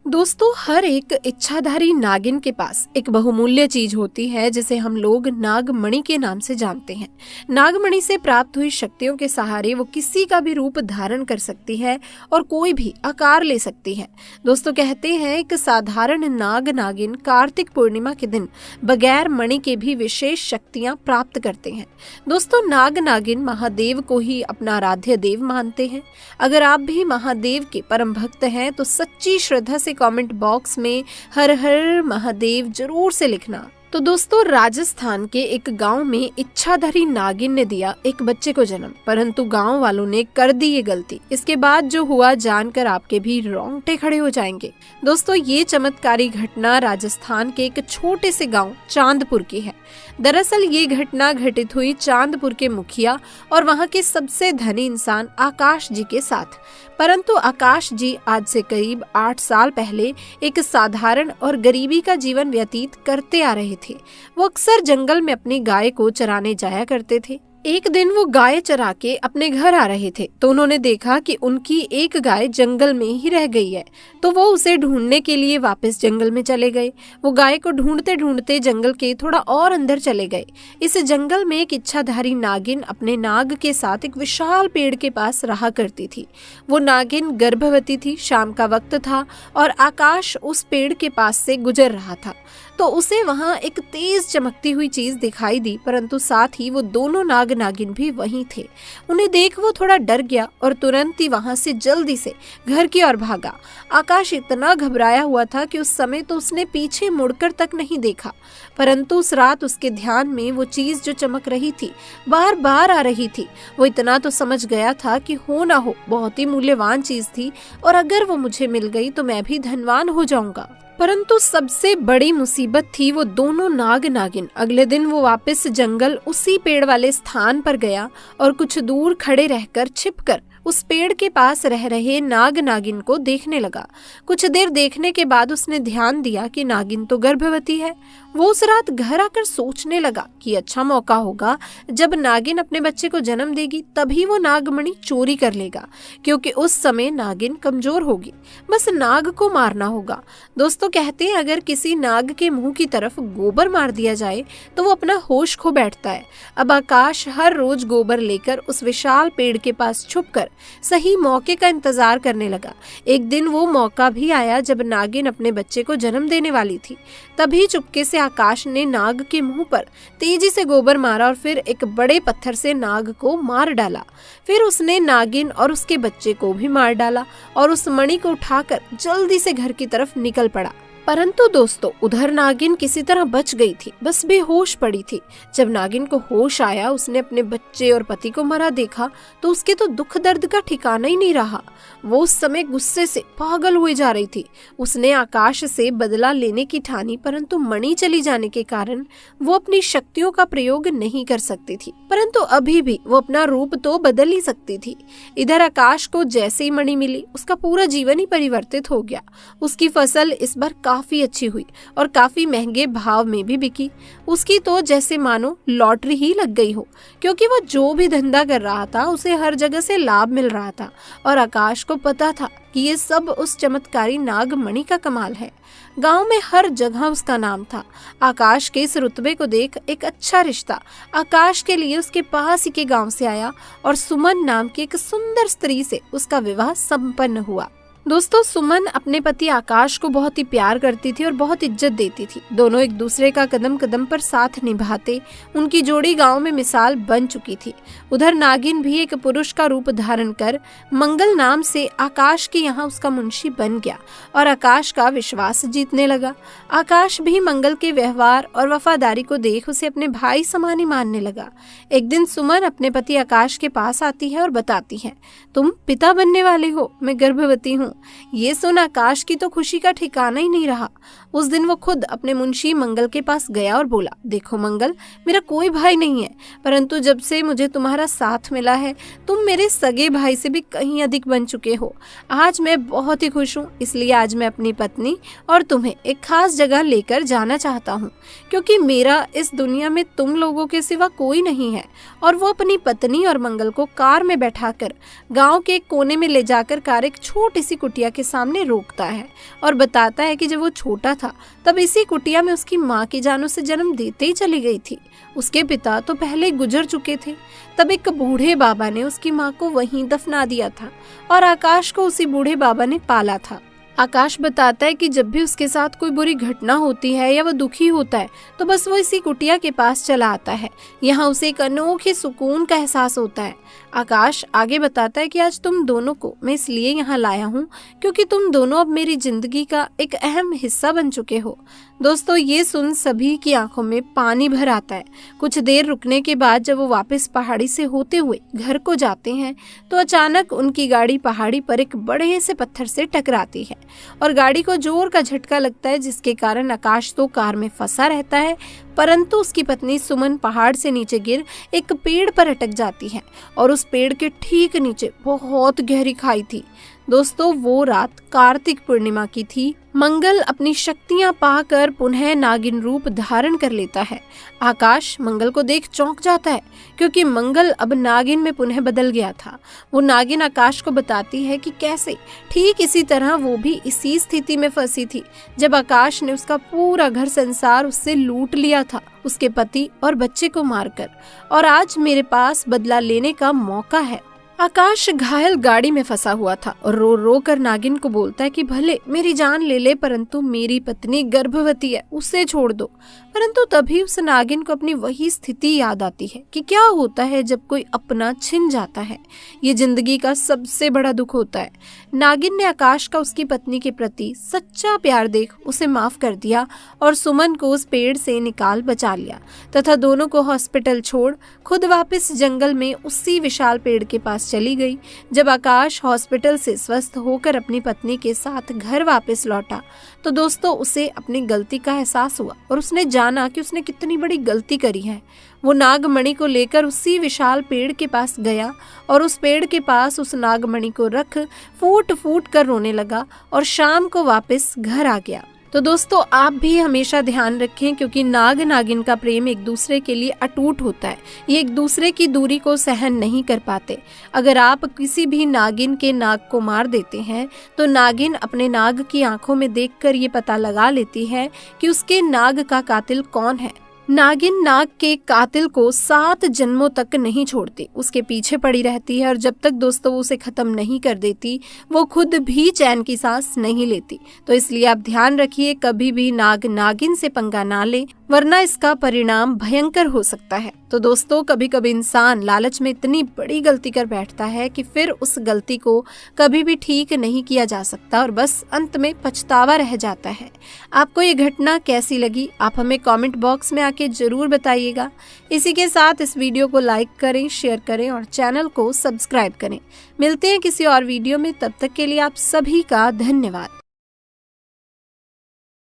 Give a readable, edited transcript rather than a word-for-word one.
दोस्तों, हर एक इच्छाधारी नागिन के पास एक बहुमूल्य चीज होती है जिसे हम लोग नागमणि के नाम से जानते हैं। नागमणि से प्राप्त हुई शक्तियों के सहारे वो किसी का भी रूप धारण कर सकती है और कोई भी आकार ले सकती है। दोस्तों, कहते हैं एक साधारण नाग नागिन कार्तिक पूर्णिमा के दिन बगैर मणि के भी विशेष शक्तियां प्राप्त करते हैं। दोस्तों, नाग नागिन महादेव को ही अपना आराध्य देव मानते हैं। अगर आप भी महादेव के परम भक्त हैं तो सच्ची श्रद्धा से कमेंट बॉक्स में हर हर महादेव जरूर से लिखना। तो दोस्तों, राजस्थान के एक गांव में इच्छाधारी नागिन ने दिया एक बच्चे को जन्म, परंतु गांव वालों ने कर दी ये गलती। इसके बाद जो हुआ जानकर आपके भी रोंगटे खड़े हो जाएंगे। दोस्तों, ये चमत्कारी घटना राजस्थान के एक छोटे से गांव चांदपुर की है। दरअसल ये घटना घटित हुई चांदपुर के मुखिया और वहां के सबसे धनी इंसान आकाश जी के साथ। परंतु आकाश जी आज से करीब 8 साल पहले एक साधारण और गरीबी का जीवन व्यतीत करते आ रहे थे। वो अक्सर जंगल में अपनी गाय को चराने जाया करते थे। एक दिन वो गाय चरा के अपने घर आ रहे थे तो उन्होंने देखा कि उनकी एक गाय जंगल में ही रह गई है। तो वो उसे ढूंढने के लिए वापस जंगल में चले गए। वो गाय को ढूंढते ढूंढते जंगल के थोड़ा और अंदर चले गए। इस जंगल में एक इच्छाधारी नागिन अपने नाग के साथ एक विशाल पेड़ के पास रहा करती थी। वो नागिन गर्भवती थी। शाम का वक्त था और आकाश उस पेड़ के पास से गुजर रहा था तो उसे वहां एक तेज चमकती हुई चीज दिखाई दी, परंतु साथ ही वो दोनों नाग नागिन भी वहीं थे। उन्हें देख वो थोड़ा डर गया और तुरंत ही वहां से जल्दी से घर की ओर भागा। आकाश इतना घबराया हुआ था कि उस समय तो उसने पीछे मुड़कर तक नहीं देखा, परंतु उस रात उसके ध्यान में वो चीज जो चमक रही थी बार बार आ रही थी। वो इतना तो समझ गया था कि हो ना हो बहुत ही मूल्यवान चीज थी और अगर वो मुझे मिल गई तो मैं भी धनवान हो जाऊंगा। परंतु सबसे बड़ी मुसीबत थी वो दोनों नाग नागिन। अगले दिन वो वापस जंगल उसी पेड़ वाले स्थान पर गया और कुछ दूर खड़े रहकर छिपकर उस पेड़ के पास रह रहे नाग नागिन को देखने लगा। कुछ देर देखने के बाद उसने ध्यान दिया कि नागिन तो गर्भवती है। वो उस रात घर आकर सोचने लगा कि अच्छा मौका होगा, जब नागिन अपने बच्चे को जन्म देगी तभी वो नागमणि चोरी कर लेगा, क्योंकि उस समय नागिन कमजोर होगी। बस नाग को मारना होगा। दोस्तों, कहते हैं अगर किसी नाग के मुंह की तरफ गोबर मार दिया जाए तो वो अपना होश खो बैठता है। अब आकाश हर रोज गोबर लेकर उस विशाल पेड़ के पास छुपकर सही मौके का इंतजार करने लगा। एक दिन वो मौका भी आया जब नागिन अपने बच्चे को जन्म देने वाली थी। तभी चुपके से आकाश ने नाग के मुंह पर तेजी से गोबर मारा और फिर एक बड़े पत्थर से नाग को मार डाला। फिर उसने नागिन और उसके बच्चे को भी मार डाला और उस मणि को उठाकर जल्दी से घर की तरफ निकल पड़ा। परंतु दोस्तों, उधर नागिन किसी तरह बच गई थी, बस बेहोश पड़ी थी। जब नागिन को होश आया, उसने अपने बच्चे और पति को मरा देखा तो उसके तो दुख दर्द का ठिकाना ही नहीं रहा। वो उस समय गुस्से से पागल हुई जा रही थी। उसने आकाश से बदला लेने की ठानी, परंतु मणि चली जाने के कारण वो अपनी शक्तियों का प्रयोग नहीं कर सकती थी। परंतु अभी भी वो अपना रूप तो बदल ही सकती थी। इधर आकाश को जैसे ही मणि मिली, उसका पूरा जीवन ही परिवर्तित हो गया। उसकी फसल इस बार काफी अच्छी हुई और काफी महंगे भाव में भी बिकी। उसकी तो जैसे मानो लॉटरी ही लग गई हो, क्योंकि वो जो भी धंधा कर रहा था उसे हर जगह से लाभ मिल रहा था और आकाश को पता था कि ये सब उस चमत्कारी नागमणि का कमाल है। गांव में हर जगह उसका नाम था। आकाश के इस रुतबे को देख एक अच्छा रिश्ता आकाश के लिए उसके पास ही के गांव से आया और सुमन नाम की एक सुंदर स्त्री से उसका विवाह संपन्न हुआ। दोस्तों, सुमन अपने पति आकाश को बहुत ही प्यार करती थी और बहुत इज्जत देती थी। दोनों एक दूसरे का कदम कदम पर साथ निभाते उनकी जोड़ी गांव में मिसाल बन चुकी थी। उधर नागिन भी एक पुरुष का रूप धारण कर मंगल नाम से आकाश के यहाँ उसका मुंशी बन गया और आकाश का विश्वास जीतने लगा। आकाश भी मंगल के व्यवहार और वफादारी को देख उसे अपने भाई समान ही मानने लगा। एक दिन सुमन अपने पति आकाश के पास आती है और बताती है, तुम पिता बनने वाले हो, मैं गर्भवती हूँ। ये सुन आकाश की तो खुशी का ठिकाना ही नहीं रहा। उस दिन वो खुद अपने मुंशी मंगल के पास गया और बोला, देखो मंगल, मेरा कोई भाई नहीं है, परंतु जब से मुझे तुम्हारा साथ मिला है तुम मेरे सगे भाई से भी कहीं अधिक बन चुके हो। आज मैं बहुत ही खुश हूँ, इसलिए आज मैं अपनी पत्नी और तुम्हें एक खास जगह लेकर जाना चाहता हूँ, क्योंकि मेरा इस दुनिया में तुम लोगों के सिवा कोई नहीं है। और वो अपनी पत्नी और मंगल को कार में बैठाकर गांव के एक कोने में ले जाकर कार एक छोटी सी कुटिया के सामने रोकता है और बताता है कि जब वो छोटा था तब इसी कुटिया में उसकी माँ की जानों से जन्म देते ही चली गई थी। उसके पिता तो पहले गुजर चुके थे। तब एक बूढ़े बाबा ने उसकी माँ को वहीं दफना दिया था और आकाश को उसी बूढ़े बाबा ने पाला था। आकाश बताता है कि जब भी उसके साथ कोई बुरी घटना होती है या वो दुखी होता है तो बस वो इसी कुटिया के पास चला आता है। यहाँ उसे एक अनोखे सुकून का एहसास होता है। आकाश आगे बताता है कि आज तुम दोनों को मैं इसलिए यहाँ लाया हूँ क्योंकि तुम दोनों अब मेरी जिंदगी का एक अहम हिस्सा बन चुके हो। दोस्तों, ये सुन सभी की आंखों में पानी भर आता है। कुछ देर रुकने के बाद जब वो वापस पहाड़ी से होते हुए घर को जाते हैं तो अचानक उनकी गाड़ी पहाड़ी पर एक बड़े से पत्थर से टकराती है और गाड़ी को जोर का झटका लगता है, जिसके कारण आकाश तो कार में फंसा रहता है, परंतु उसकी पत्नी सुमन पहाड़ से नीचे गिर एक पेड़ पर अटक जाती है और उस पेड़ के ठीक नीचे बहुत गहरी खाई थी। दोस्तों, वो रात कार्तिक पूर्णिमा की थी। मंगल अपनी शक्तियां पाकर पुनः नागिन रूप धारण कर लेता है। आकाश मंगल को देख चौंक जाता है क्योंकि मंगल अब नागिन में पुनः बदल गया था। वो नागिन आकाश को बताती है कि कैसे ठीक इसी तरह वो भी इसी स्थिति में फंसी थी जब आकाश ने उसका पूरा घर संसार उससे लूट लिया था, उसके पति और बच्चे को मारकर, और आज मेरे पास बदला लेने का मौका है। आकाश घायल गाड़ी में फंसा हुआ था और रो रो कर नागिन को बोलता है कि भले मेरी जान ले ले, परंतु मेरी पत्नी गर्भवती है, उसे छोड़ दो। परंतु तभी उस नागिन को अपनी वही स्थिति याद आती है कि क्या होता है जब कोई अपना छिन जाता है। ये जिंदगी का सबसे बड़ा दुख होता है। नागिन ने आकाश का उसकी पत्नी के प्रति सच्चा प्यार देख उसे माफ कर दिया और सुमन को उस पेड़ से निकाल बचा लिया तथा दोनों को हॉस्पिटल छोड़ खुद वापस जंगल में उसी विशाल पेड़ के पास चली गई। जब आकाश हॉस्पिटल से स्वस्थ होकर अपनी पत्नी के साथ घर वापस लौटा तो दोस्तों उसे अपनी गलती का एहसास हुआ और उसने जाना कि उसने कितनी बड़ी गलती करी है। वो नागमणि को लेकर उसी विशाल पेड़ के पास गया और उस पेड़ के पास उस नागमणि को रख फूट फूट कर रोने लगा और शाम को वापस घर आ गया। तो दोस्तों, आप भी हमेशा ध्यान रखें क्योंकि नाग नागिन का प्रेम एक दूसरे के लिए अटूट होता है। ये एक दूसरे की दूरी को सहन नहीं कर पाते। अगर आप किसी भी नागिन के नाग को मार देते हैं तो नागिन अपने नाग की आंखों में देखकर ये पता लगा लेती है कि उसके नाग का कातिल कौन है। नागिन नाग के कातिल को 7 जन्मों तक नहीं छोड़ती, उसके पीछे पड़ी रहती है और जब तक दोस्तों उसे खत्म नहीं कर देती वो खुद भी चैन की सांस नहीं लेती। तो इसलिए आप ध्यान रखिए, कभी भी नाग नागिन से पंगा ना ले, वरना इसका परिणाम भयंकर हो सकता है। तो दोस्तों, कभी कभी इंसान लालच में इतनी बड़ी गलती कर बैठता है कि फिर उस गलती को कभी भी ठीक नहीं किया जा सकता और बस अंत में पछतावा रह जाता है। आपको ये घटना कैसी लगी आप हमें कमेंट बॉक्स में आके जरूर बताइएगा। इसी के साथ इस वीडियो को लाइक करें, शेयर करें और चैनल को सब्सक्राइब करें। मिलते हैं किसी और वीडियो में, तब तक के लिए आप सभी का धन्यवाद।